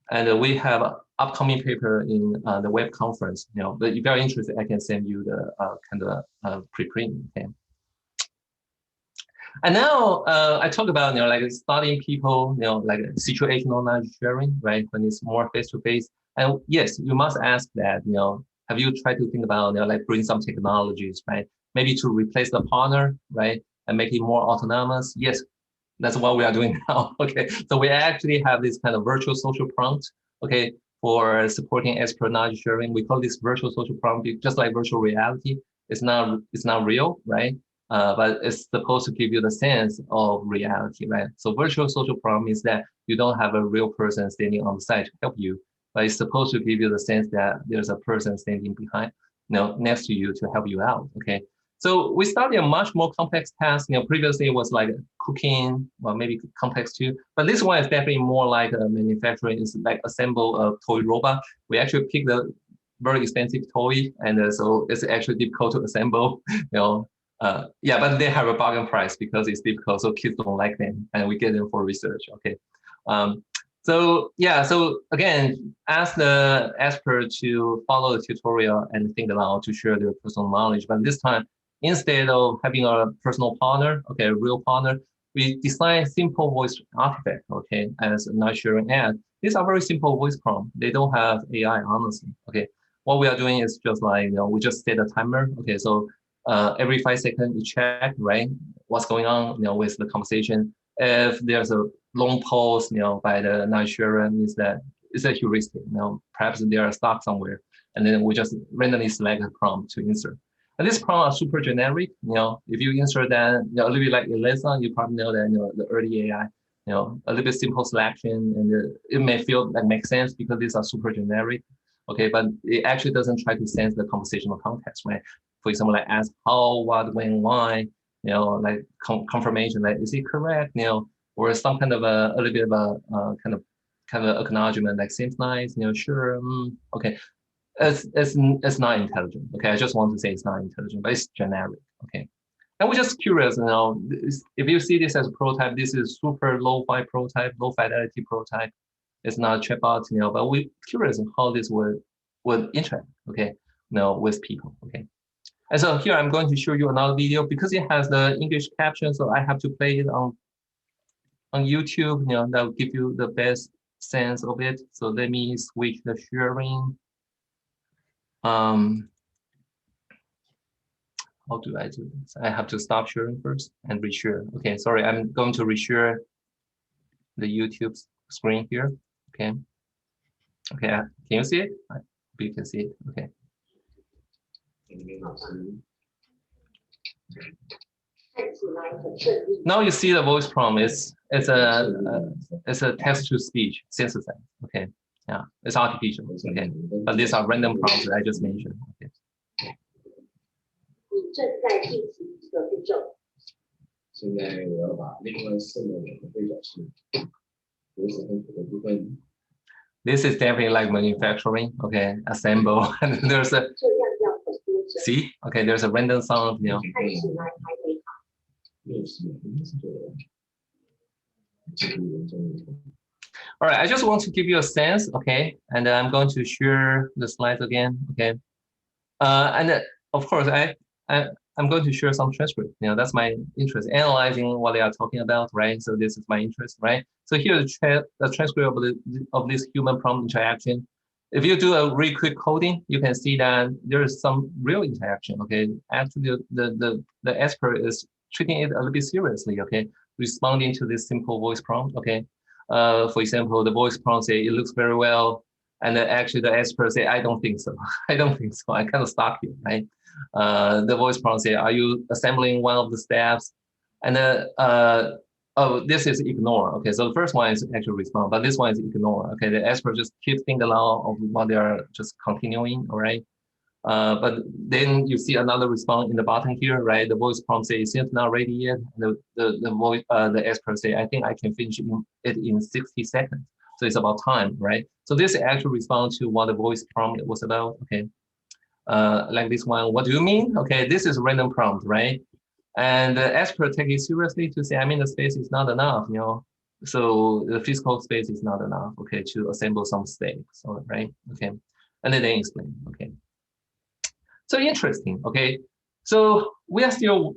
Speaker 2: And we have an upcoming paper in the web conference, but if you're interested, I can send you the kind of preprint, okay. And now I talk about, like studying people, like situational knowledge sharing, right, when it's more face-to-face. And yes, you must ask that, have you tried to think about, like bring some technologies, right? Maybe to replace the partner, right? And make it more autonomous. Yes, that's what we are doing now. Okay, so we actually have this kind of virtual social prompt, okay, for supporting expert knowledge sharing. We call this virtual social prompt, just like virtual reality. It's not real, right? But it's supposed to give you the sense of reality, right? So virtual social prompt means that you don't have a real person standing on the side to help you, but it's supposed to give you the sense that there's a person standing behind, next to you to help you out, okay? So we studied a much more complex task. Previously it was like cooking, well, maybe complex too, but this one is definitely more like a manufacturing. It's like assemble a toy robot. We actually pick the very expensive toy, and so it's actually difficult to assemble. Yeah, but they have a bargain price because it's difficult, so kids don't like them, and we get them for research. Okay, so yeah, so again, ask the expert to follow the tutorial and think aloud to share their personal knowledge, but this time instead of having a personal partner, okay, a real partner, we design simple voice artifact, okay, as a nurturing ad. These are very simple voice prompts. They don't have AI, honestly, okay. What we are doing is just like, we just set a timer, okay, so every 5 seconds you check, right, what's going on, with the conversation. If there's a long pause, by the nurturer, means that it's a heuristic, perhaps they are stuck somewhere, and then we just randomly select a prompt to insert. And this prompt are super generic. If you insert that, a little bit like Elisa, you probably know that the early AI, a little bit simple selection, and it may feel like makes sense because these are super generic. Okay, but it actually doesn't try to sense the conversational context, right? For example, like ask how, what, when, why, like confirmation, like is it correct, or some kind of a little bit of a kind of acknowledgement, like seems nice, sure, okay. It's not intelligent. Okay, I just want to say it's not intelligent, but it's generic. Okay, and we're just curious. If you see this as a prototype, this is super low-fi prototype, low fidelity prototype. It's not a chatbot, but we're curious how this would interact. Okay, with people. Okay, and so here I'm going to show you another video because it has the English caption, so I have to play it on YouTube. That will give you the best sense of it. So let me switch the sharing. How do I do this? I have to stop sharing first and reshare. Okay, sorry, I'm going to reshare the YouTube screen here. Okay. Okay, can you see it? I hope you can see it. Okay. Now you see the voice prompt. It's a text to speech synthesis. Okay. Yeah, it's artificial. Okay, but these are random prompts that I just mentioned. Okay.
Speaker 3: 你正在进行一个步骤。现在我要把另外4个人的对角式格子和的部分。
Speaker 2: This is definitely like manufacturing. Okay, assemble, and there's a see. Okay, there's a random sound. All right, I just want to give you a sense, okay, and I'm going to share the slides again, okay, and of course I'm going to share some transcript. That's my interest, analyzing what they are talking about, right? So this is my interest, right? So here's the transcript of this human prompt interaction. If you do a really quick coding, you can see that there is some real interaction, okay? Actually, the expert is treating it a little bit seriously, okay? Responding to this simple voice prompt, okay? For example, the voice prompt say it looks very well, and actually the expert say I don't think so. I don't think so. I kind of stuck here, right? The voice prompt say, are you assembling one of the steps? And oh, this is ignore. Okay, so the first one is actually respond, but this one is ignore. Okay, the expert just keeps thinking along of what they are just continuing, all right? But then you see another response in the bottom here, right? The voice prompt says, since not ready yet. The expert say, I think I can finish it in 60 seconds. So it's about time, right? So this actually responds to what the voice prompt was about, okay? Like this one, what do you mean? Okay, this is random prompt, right? And the expert take it seriously to say, I mean, the space is not enough, so the physical space is not enough, okay, to assemble some stakes, right? Okay, and then they explain, okay. So interesting, okay. So we are still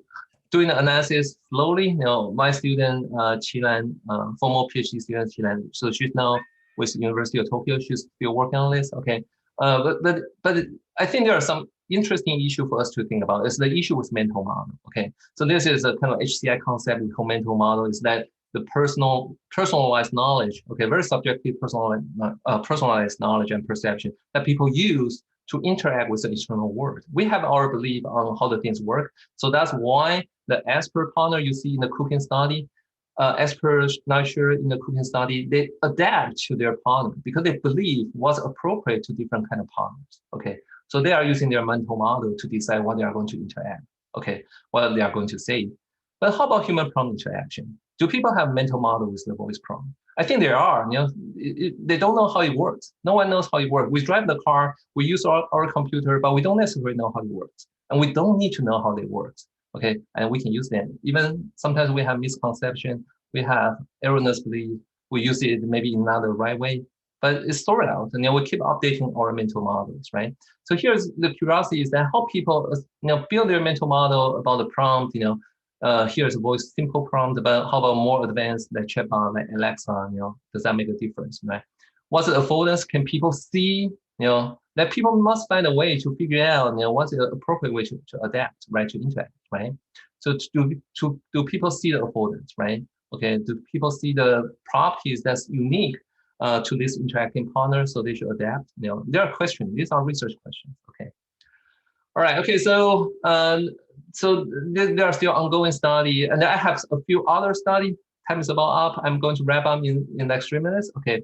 Speaker 2: doing the analysis slowly. My student, Qilan, former PhD student Qilan, so she's now with the University of Tokyo. She's still working on this, okay. But I think there are some interesting issue for us to think about. It's the issue with mental model, okay. So this is a kind of HCI concept we call mental model, is that the personalized knowledge, okay, very subjective personalized knowledge and perception that people use to interact with the external world. We have our belief on how the things work. So that's why the expert partner you see in the cooking study, experts not sure in the cooking study, they adapt to their partner because they believe what's appropriate to different kind of partners, okay? So they are using their mental model to decide what they are going to interact, okay, what they are going to say. But how about human prompt interaction? Do people have mental model with the voice prompt? I think there are, they don't know how it works. No one knows how it works. We drive the car, we use our computer, but we don't necessarily know how it works. And we don't need to know how they work, okay? And we can use them. Even sometimes we have misconception, we have erroneous belief, we use it maybe in not the right way. but it's stored out, and then we keep updating our mental models, right? So here's the curiosity is that how people, build their mental model about the prompt, here's a voice simple prompt, but how about more advanced like chatbot, like Alexa, does that make a difference, right? What's the affordance? Can people see, that people must find a way to figure out, what's the appropriate way to adapt, right, to interact, right? So do people see the affordance, right? Okay, do people see the properties that's unique to this interacting partner, so they should adapt? There are questions. These are research questions. Okay. All right. Okay. So there are still ongoing study, and I have a few other study. Time is about up. I'm going to wrap up in the next 3 minutes. Okay.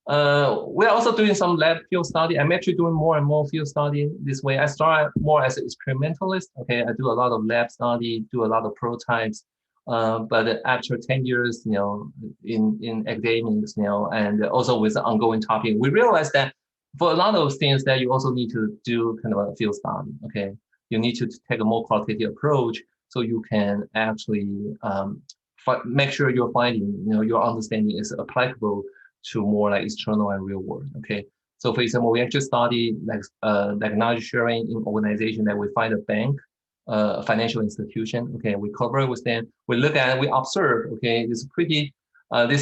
Speaker 2: We're also doing some lab field study. I'm actually doing more and more field study this way. I started more as an experimentalist. Okay, I do a lot of lab study, do a lot of prototypes. But after 10 years, in academics, and also with the ongoing topic, we realized that for a lot of things that you also need to do kind of a field study. Okay, you need to take a more qualitative approach so you can actually make sure your finding, your understanding is applicable to more like external and real world. Okay, so for example, we actually study like knowledge sharing in organization that we find a bank, a financial institution. Okay, we collaborate with them. We look at, we observe. Okay, this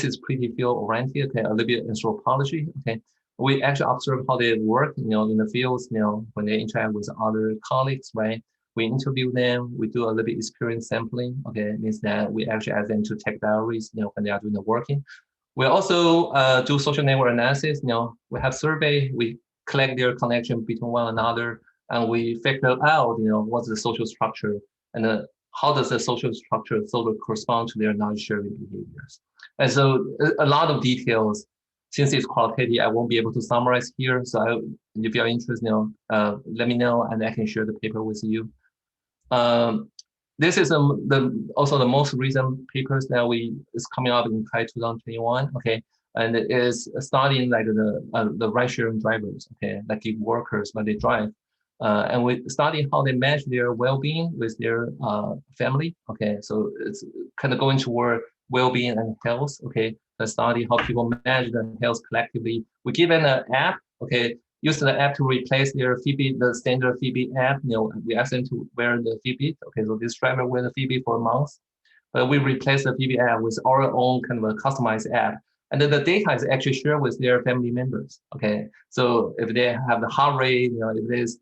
Speaker 2: is pretty field oriented. Okay, a little bit anthropology. Okay, we actually observe how they work. In the fields. When they interact with other colleagues, right? We interview them. We do a little bit experience sampling. Okay, it means that we actually ask them to take diaries. When they are doing the working. We also do social network analysis. We have survey. We collect their connection between one another, and we figure out, what's the social structure and how does the social structure sort of correspond to their knowledge sharing behaviors. And so a lot of details, since it's qualitative, I won't be able to summarize here. So if you're interested, let me know, and I can share the paper with you. This is also the most recent papers that is coming out in 2021. Okay, and it is studying like the ride-sharing drivers. Okay, like gig workers when they drive, and we study how they manage their well-being with their family. Okay, so it's kind of going toward well-being and health. Okay, to study how people manage their health collectively. We give them an app. Okay. Use the app to replace their Fitbit, the standard Fitbit app. We ask them to wear the Fitbit. Okay, so this driver wear the Fitbit for a month, but we replace the Fitbit app with our own kind of a customized app, and then the data is actually shared with their family members. Okay, so if they have the heart rate, if there's,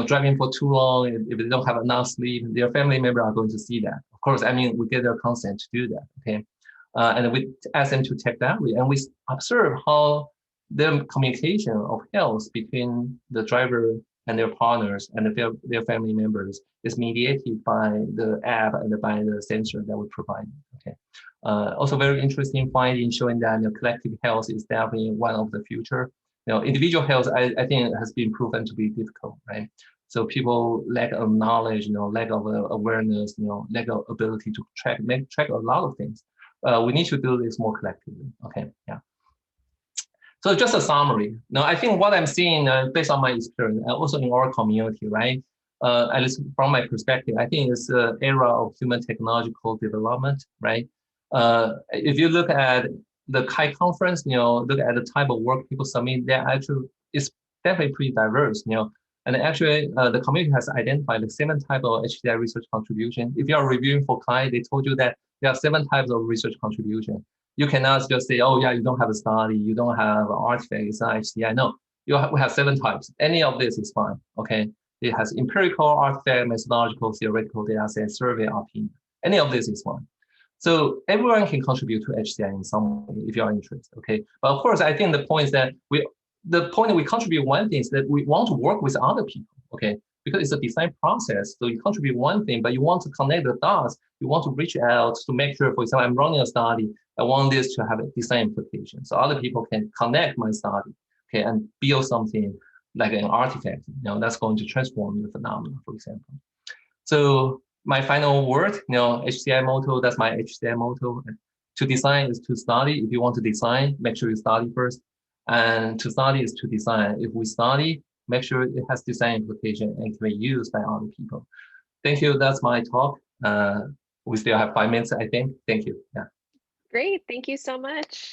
Speaker 2: driving for too long, if they don't have enough sleep, their family member are going to see that. Of course, we get their consent to do that. Okay, and we ask them to take that, and we observe how the communication of health between the driver and their partners and their family members is mediated by the app and by the sensor that we provide. Okay. Also very interesting finding showing that collective health is definitely one of the future. Individual health, I think has been proven to be difficult, right? So people lack of knowledge, lack of awareness, lack of ability to track a lot of things. We need to do this more collectively. Okay, yeah. So just a summary. Now, I think what I'm seeing based on my experience, also in our community, right? At least from my perspective, I think it's an era of human technological development, right? If you look at the KAI conference, look at the type of work people submit, that actually is definitely pretty diverse, And actually, the community has identified 7 types of HCI research contribution. If you are reviewing for KAI, they told you that there are 7 types of research contribution. You cannot just say, oh yeah, you don't have a study, you don't have an artifact, it's not HCI. No, we have 7 types. Any of this is fine, okay? It has empirical, artifact, methodological, theoretical, data set, survey, opinion. Any of this is fine. So everyone can contribute to HCI in some way if you are interested, okay? But of course, I think the point is that we contribute one thing is that we want to work with other people, okay? Because it's a design process. So you contribute one thing, but you want to connect the dots. You want to reach out to make sure, for example, I'm running a study. I want this to have a design implication. So other people can connect my study, okay, and build something like an artifact, that's going to transform the phenomenon, for example. So my final word, HCI motto, that's my HCI motto. To design is to study. If you want to design, make sure you study first. And to study is to design. If we study, make sure it has design implication and can be used by other people. Thank you. That's my talk. We still have 5 minutes, I think. Thank you. Yeah.
Speaker 1: Great. Thank you so much.